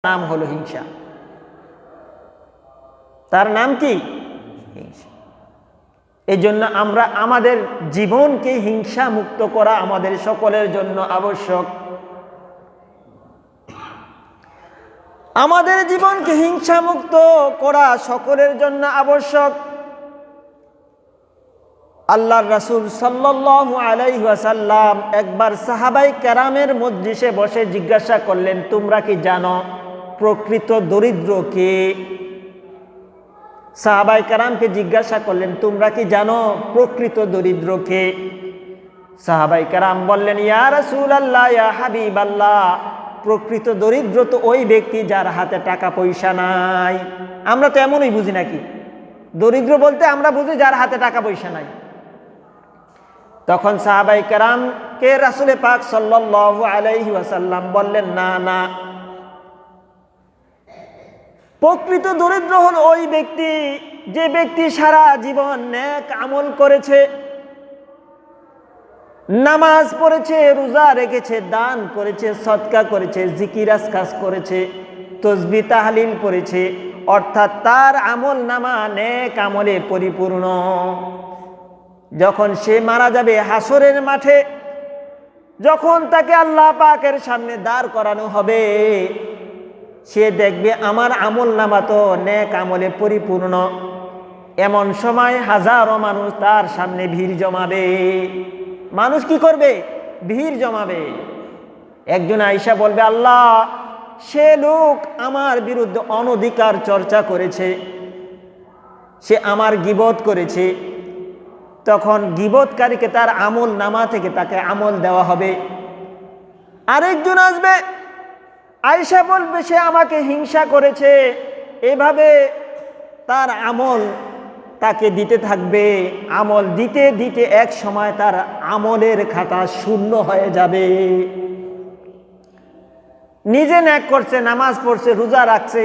নাম হলো হিংসা। তার নাম কি? হিংসা। এই জন্য আমরা আমাদের জীবনকে হিংসা মুক্ত করা আমাদের সকলের জন্য আবশ্যক। আমাদের জীবনকে হিংসা মুক্ত করা সকলের জন্য আবশ্যক। আল্লাহর রাসূল সাল্লাল্লাহু আলাইহি ওয়াসাল্লাম একবার সাহাবায়ে কেরামের মজলিসে বসে জিজ্ঞাসা করলেন, তোমরা কি জানো প্রকৃত দরিদ্র কে? সাহাবায়ে কেরামকে জিজ্ঞাসা করলেন, তোমরা কি জানো প্রকৃত দরিদ্র কে? সাহাবায়ে কেরাম বললেন, ইয়া রাসূলুল্লাহ, ইয়া হাবিবাল্লাহ, প্রকৃত দরিদ্র তো ওই ব্যক্তি যার হাতে টাকা পয়সা নাই। আমরা তো এমনই বুঝি নাকি? দরিদ্র বলতে আমরা বুঝি যার হাতে টাকা পয়সা নাই। তখন সাহাবায়ে কেরামকে রাসূল পাক সাল্লাল্লাহু আলাইহি ওয়াসাল্লাম বললেন, না না, প্রকৃত দরিদ্র হলো ওই ব্যক্তি যে ব্যক্তি সারা জীবন নেক আমল করেছে, নামাজ পড়েছে, রোজা রেখেছে, দান করেছে, সদকা করেছে, জিকির আজকার করেছে, তাসবিহ তাহলিল করেছে, অর্থাৎ তার আমল নামা নেক আমলে পরিপূর্ণ। যখন সে মারা যাবে হাসরের মাঠে, যখন তাকে আল্লাহ পাকের সামনে দাঁড় করানো হবে, সে দেখবে আমার আমল নামা তো নেক আমলে পরিপূর্ণ। এমন সময় হাজারো মানুষ তার সামনে ভিড় জমাবে। মানুষ কি করবে? ভিড় জমাবে। একজন আয়েশা বলবে, আল্লাহ, সে লোক আমার বিরুদ্ধে অনধিকার চর্চা করেছে, সে আমার গীবত করেছে। তখন গীবতকারীকে তার আমল নামা থেকে তাকে আমল দেওয়া হবে। আরেকজন আসবে, আয়েশা বলবে, সে আমাকে হিংসা করেছে। এভাবে তার আমল তাকে দিতে থাকবে। আমল দিতে দিতে এক সময় তার আমলের খাতা শূন্য হয়ে যাবে। নিজে নেক করছে, নামাজ পড়ছে, রোজা রাখছে,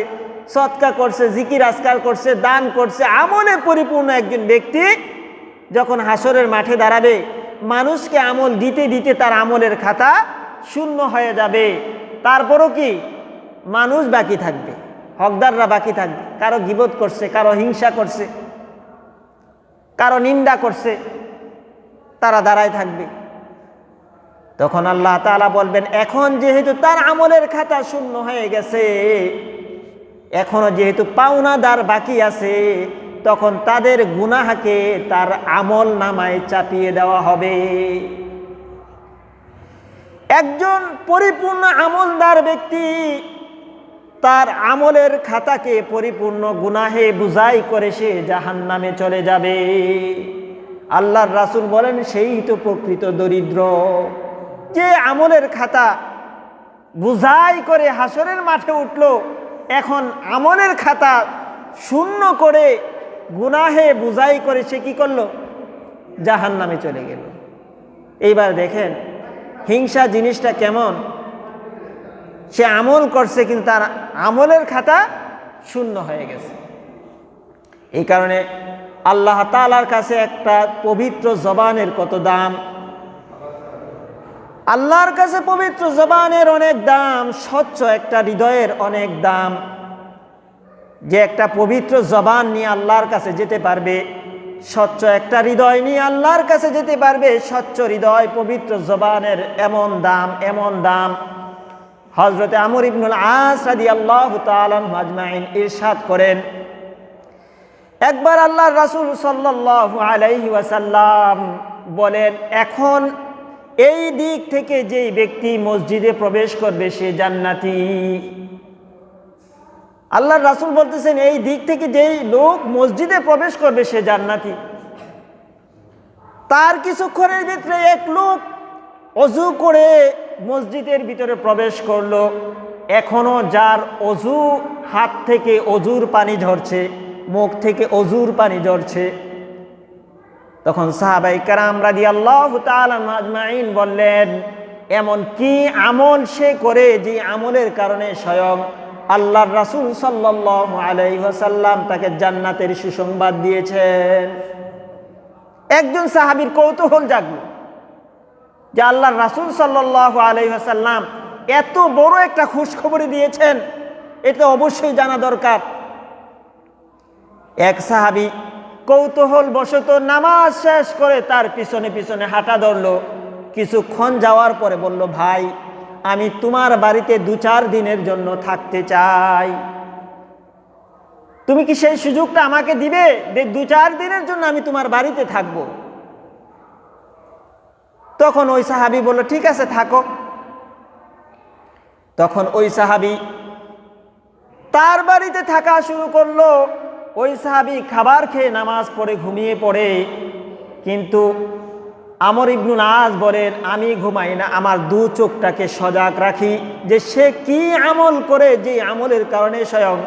সদকা করছে, জিকির আজকার করছে, দান করছে, আমলে পরিপূর্ণ একজন ব্যক্তি যখন হাসরের মাঠে দাঁড়াবে, মানুষকে আমল দিতে দিতে তার আমলের খাতা শূন্য হয়ে যাবে। তারপরও কি মানুষ বাকি থাকবে, হকদাররা বাকি থাকবে। কারো গীবত করছে, কারো হিংসা করছে, কারো নিন্দা করছে, তারা দাঁড়ায় থাকবে। তখন আল্লাহ তাআলা বলবেন, এখন যেহেতু তার আমলের খাতা শূন্য হয়ে গেছে, এখনো যেহেতু পাওনাদার বাকি আছে, তখন তাদের গুনাহকে তার আমল নামায় চাপিয়ে দেওয়া হবে। একজন পরিপূর্ণ আমলদার ব্যক্তি তার আমলের খাতাকে পরিপূর্ণ গুনাহে বুঝাই করে সে জাহান্নামে চলে যাবে। আল্লাহর রাসূল বলেন, সেই তো প্রকৃত দরিদ্র, যে আমলের খাতা বুঝাই করে হাসরের মাঠে উঠল, এখন আমলের খাতা শূন্য করে গুনাহে বুঝাই করে সে কি করলো? জাহান্নামে চলে গেল। এইবার দেখেন হিংসা জিনিসটা কেমন। সে আমল করছে কিন্তু তার আমলের খাতা শূন্য হয়ে গেছে। এই কারণে আল্লাহ তাআলার কাছে একটা পবিত্র জবানের কত দাম। আল্লাহর কাছে পবিত্র জবানের অনেক দাম, স্বচ্ছ একটা হৃদয়ের অনেক দাম। যে একটা পবিত্র জবান নিয়ে আল্লাহর কাছে যেতে পারবে, স্বচ্ছ একটা হৃদয় নিয়ে আল্লাহর কাছে যেতে পারবে, স্বচ্ছ হৃদয় পবিত্র জবানের এমন দাম, এমন দাম। হযরতে আমর ইবনুল আস রাদিয়াল্লাহু তাআলা আজমাইন ইরশাদ করেন, একবার আল্লাহর রাসূল সাল্লাল্লাহু আলাইহি ওয়াসাল্লাম বলেন, এখন এই দিক থেকে যেই ব্যক্তি মসজিদে প্রবেশ করবে সে জান্নাতি। আল্লাহর রাসূল বলতেছেন, এই দিক থেকে যেই লোক মসজিদে প্রবেশ করবে সে জান্নাতি। তার কিছুক্ষণের ভিতরে এক লোক অজু করে মসজিদের ভিতরে প্রবেশ করলো, এখনো যার অজু হাত থেকে অজুর পানি ঝরছে, মুখ থেকে অজুর পানি ঝরছে। তখন সাহাবায়ে কেরাম রাদিয়াল্লাহু তাআলা আজমাইন বললেন, এমন কি আমল সে করে যে আমলের কারণে স্বয়ং আল্লাহর রাসূল সাল্লাল্লাহু আলাইহি ওয়াসাল্লাম তাকে জান্নাতের সুসংবাদ দিয়েছেন। একজন সাহাবীর কৌতূহল জাগলো যে আল্লাহর রাসূল সাল্লাল্লাহু আলাইহি ওয়াসাল্লাম এত বড় একটা খুশখবরি দিয়েছেন, এটা অবশ্যই জানা দরকার। এক সাহাবী কৌতূহল বশত নামাজ শেষ করে তার পিছনে পিছনে হাঁটা ধরলো। কিছুক্ষণ যাওয়ার পরে বলল, ভাই আমি তোমার বাড়িতে 2-4 দিনের জন্য থাকতে চাই, তুমি কি সেই সুযোগটা আমাকে দিবে? 2-4 দিনের জন্য আমি তোমার বাড়িতে থাকব। তখন ওই সাহাবী বলল, ঠিক আছে থাকো। তখন ওই সাহাবী তার বাড়িতে থাকা শুরু করলো। ওই সাহাবী খাবার খেয়ে নামাজ পড়ে ঘুমিয়ে পড়ে। কিন্তু আমর ইবনুল আস বলেন, আমি ঘুমাই না, আমার 2 চোখটাকে সজাগ রাখি যে সে কি আমল করে, যে আমলের কারণে স্বয়ং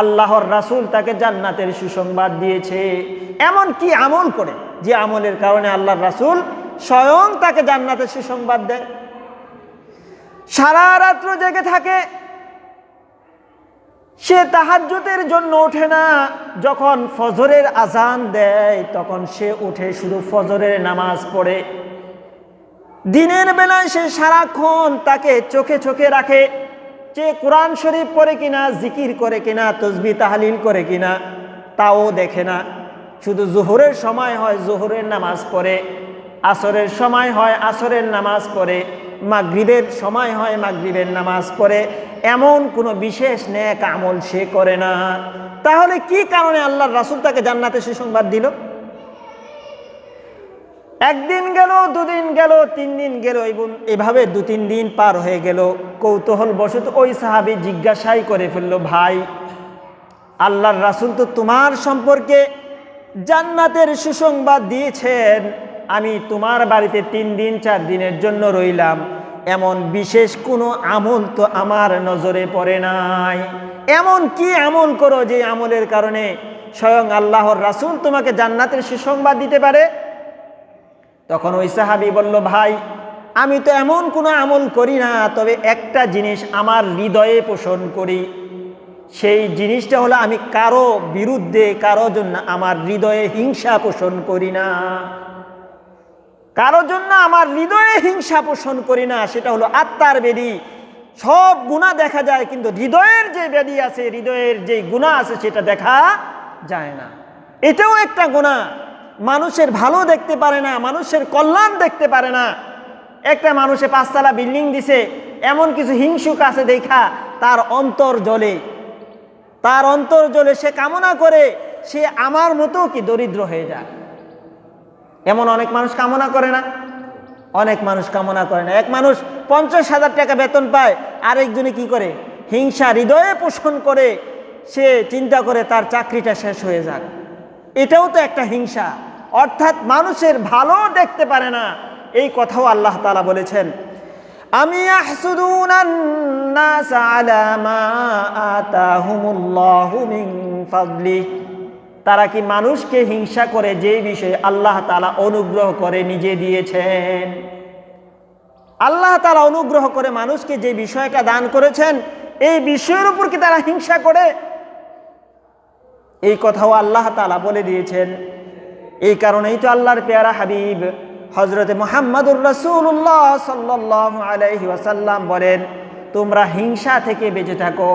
আল্লাহর রাসূল তাকে জান্নাতের সুসংবাদ দিয়েছে। এমন কি আমল করে যে আমলের কারণে আল্লাহর রাসূল স্বয়ং তাকে জান্নাতের সুসংবাদ দেয়। সারা রাত্র জেগে থাকে, সে তাহাজ্জুদের জন্য ওঠে না। যখন ফজরের আজান দেয় তখন সে উঠে শুধু ফজরের নামাজ পড়ে। দিনের বেলায় সে সারাক্ষণ তাকে চোখে চোখে রাখে যে কোরআন শরীফ পড়ে কিনা, জিকির করে কিনা, তসবিহ তাহলিল করে কিনা, তাও দেখে না। শুধু জোহরের সময় হয় জোহরের নামাজ পড়ে, আসরের সময় হয় আসরের নামাজ পড়ে, মাগরিবের সময় হয় মাগরিবের নামাজ পড়ে। এমন কোনো বিশেষ নেক আমল সে করে না। তাহলে কি কারণে আল্লাহর রাসূল তাকে জান্নাতের সুসংবাদ দিল? একদিন গেল, 2 দিন গেল, 3 দিন গেল, এবং এভাবে 2-3 দিন পার হয়ে গেল। কৌতূহল বশত ওই সাহাবী জিজ্ঞাসাই করে ফেলল, ভাই আল্লাহর রাসূল তো তোমার সম্পর্কে জান্নাতের সুসংবাদ দিয়েছেন, আমি তোমার বাড়িতে 3 দিন 4 দিনের জন্য রইলাম, এমন বিশেষ কোনো আমল তো আমার নজরে পড়ে নাই। এমন কি আমল করো যে আমলের কারণে স্বয়ং আল্লাহর রাসূল তোমাকে জান্নাতের সুসংবাদ দিতে পারে? তখন ওই সাহাবী বলল, ভাই আমি তো এমন কোনো আমল করি না, তবে একটা জিনিস আমার হৃদয়ে পোষণ করি। সেই জিনিসটা হলো আমি কারো বিরুদ্ধে, কারো জন্য আমার হৃদয়ে হিংসা পোষণ করি না। কারো জন্য আমার হৃদয়ে হিংসা পোষণ করি না, সেটা হলো আত্মার ব্যাধি। সব গুনাহ দেখা যায়, কিন্তু হৃদয়ের যে ব্যাধি আছে, হৃদয়ের যে গুনাহ আছে সেটা দেখা যায় না। এটাও একটা গুনাহ। মানুষের ভালো দেখতে পারে না, মানুষের কল্যাণ দেখতে পারে না। একটা মানুষে 5 তলা বিল্ডিং দিছে, এমন কিছু হিংসুক আছে দেখা তার অন্তর জ্বলে, তার অন্তর জ্বলে, সে কামনা করে সে আমার মতো কি দরিদ্র হয়ে যায়। এমন অনেক মানুষ কামনা করে না? অনেক মানুষ কামনা করে না। এক মানুষ 50,000 টাকা বেতন পায়, আরেকজনে কি করে? হিংসা হৃদয়ে পোষণ করে, সে চিন্তা করে তার চাকরিটা শেষ হয়ে যাক। এটাও তো একটা হিংসা। অর্থাৎ মানুষের ভালো দেখতে পারে না, এই কথাও আল্লাহ তাআলা বলেছেন। আমি ইয়াহসুদুনান নাস আলা মা আতাহুমুল্লাহু মিন ফাদলি, তারা কি মানুষকে হিংসা করে যে বিষয়ে আল্লাহ তাআলা অনুগ্রহ করে নিজে দিয়েছেন। আল্লাহ তাআলা অনুগ্রহ করে মানুষকে যে বিষয়টা দান করেছেন, এই বিষয়ের উপর কি তারা হিংসা করে? এই কথাও আল্লাহ তাআলা বলে দিয়েছেন। এই কারণেই তো আল্লাহর পেয়ারা হাবিব হযরতে মুহাম্মদুর রাসূলুল্লাহ সাল্লাল্লাহু আলাইহি ওয়াসাল্লাম বলেন, তোমরা হিংসা থেকে বেঁচে থাকো।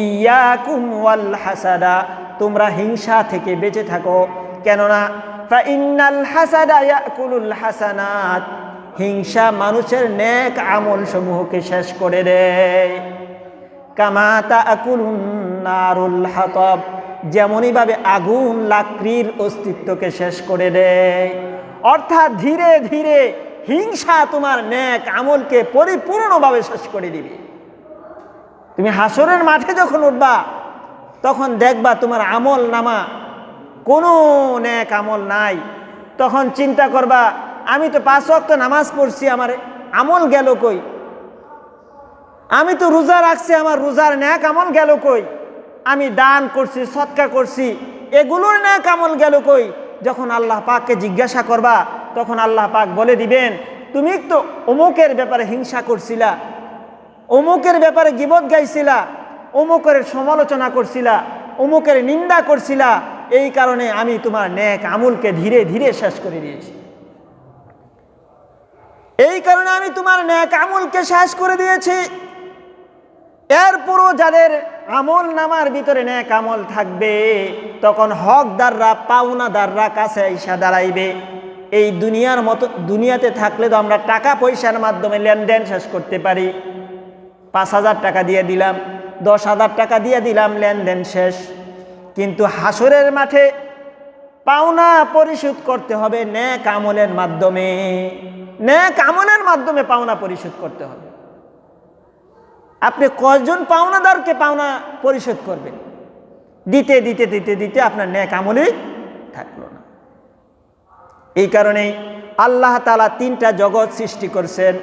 ইয়াকুম ওয়াল হাসাদা, তোমরা হিংসা থেকে বেঁচে থাকো। কেননা ফা ইন্নাল হাসাদা ইয়াকুলুল হাসানাত, হিংসা মানুষের নেক আমল সমূহকে শেষ করে দেয়। কামা তাকুলুন নারুল হাতাব, যেমনই ভাবে আগুন লাকড়ির অস্তিত্বকে শেষ করে দেয়। অর্থাৎ ধীরে ধীরে হিংসা তোমার নেক আমলকে পরিপূর্ণভাবে শেষ করে দিবে। তুমি হাসরের মাঠে যখন উঠবা তখন দেখবা তোমার আমল নামা কোনো নেক আমল নাই। তখন চিন্তা করবা, আমি তো 5 ওয়াক্ত নামাজ পড়ছি, আমার আমল গেল কই? আমি তো রোজা রাখছি, আমার রোজার নেক আমল গেল কই? আমি দান করছি, সদকা করছি, এগুলোর নেক আমল গেল কই? যখন আল্লাহ পাককে জিজ্ঞাসা করবা তখন আল্লাহ পাক বলে দিবেন, তুমি তো অমুকের ব্যাপারে হিংসা করছিলা, অমুকের ব্যাপারে গীবত গাইছিলা, অমুকের সমালোচনা করছিলা, অমুকের নিন্দা করছিলা, এই কারণে আমি তোমার নেক আমলকে ধীরে ধীরে শেষ করে দিয়েছি। এই কারণে আমি তোমার নেক আমলকে শেষ করে দিয়েছি। এরপরও যাদের আমল নামার ভিতরে নেক আমল থাকবে, তখন হকদাররা পাওনাদাররা কাছে এসে দাঁড়াইবে। এই দুনিয়ার মতো দুনিয়াতে থাকলে তো আমরা টাকা পয়সার মাধ্যমে লেনদেন শেষ করতে পারি। 5,000 টাকা দিয়ে দিলাম, 10,000 টাকা দিয়ে দিলাম, লেনদেন শেষ। কিন্তু হাসরের মাঠে পাওনা পরিশোধ করতে হবে নেক আমলের মাধ্যমে। নেক আমলের মাধ্যমে পাওনা পরিশোধ করতে হবে। আপনি কয়জন পাওনাদারকে পাওনা পরিশোধ করবেন? দিতে দিতে দিতে দিতে আপনার নেক আমলই থাকলো না। এই কারণেই আল্লাহ তাআলা 3টা জগৎ সৃষ্টি করছেন।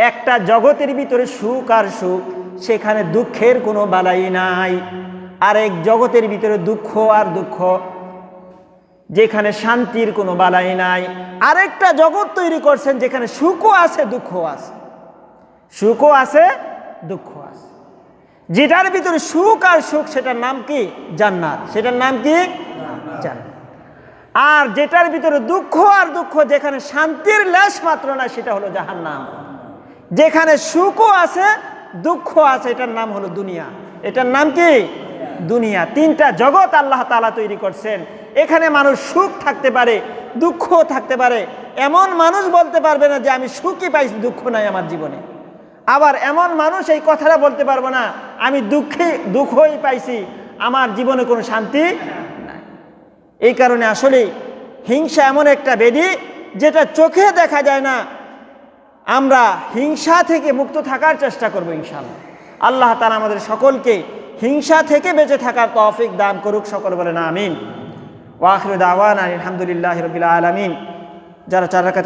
একটা জগতের ভিতরে সুখ আর সুখ, সেখানে দুঃখের কোনো বালাই নাই। আরেক জগতের ভিতরে দুঃখ আর দুঃখ, যেখানে শান্তির কোনো বালাই নাই। আরেকটা জগৎ তৈরি করছেন যেখানে সুখও আছে দুঃখও আছে, সুখও আছে দুঃখ আছে। যেটার ভিতরে সুখ আর সুখ সেটার নাম কি? জান্নাত। সেটার নাম কি? জান্নাত। আর যেটার ভিতরে দুঃখ আর দুঃখ, যেখানে শান্তির লেশ মাত্র না, সেটা হলো জাহান্নাম। যেখানে সুখও আছে দুঃখ আছে, এটার নাম হলো দুনিয়া। এটার নাম কি? দুনিয়া। 3টা জগৎ আল্লাহ তাআলা তৈরি করছেন। এখানে মানুষ সুখ থাকতে পারে, দুঃখ থাকতে পারে। এমন মানুষ বলতে পারবে না যে আমি সুখই পাইছি, দুঃখ নাই আমার জীবনে। আবার এমন মানুষ এই কথাটা বলতে পারবো না আমি দুঃখই পাইছি, আমার জীবনে কোনো শান্তি নাই। এই কারণে আসলে হিংসা এমন একটা ব্যাধি যেটা চোখে দেখা যায় না। আমরা হিংসা থেকে মুক্ত থাকার চেষ্টা করব ইনশাআল্লাহ। আল্লাহ তাআলা আমাদের সকলকে হিংসা থেকে বেঁচে থাকার তৌফিক দান করুক। সকল বলেন আমিন। ওয়া আখিরু দাওয়ানা আলহামদুলিল্লাহি রাব্বিল আলামিন। যারা 4 রাকাত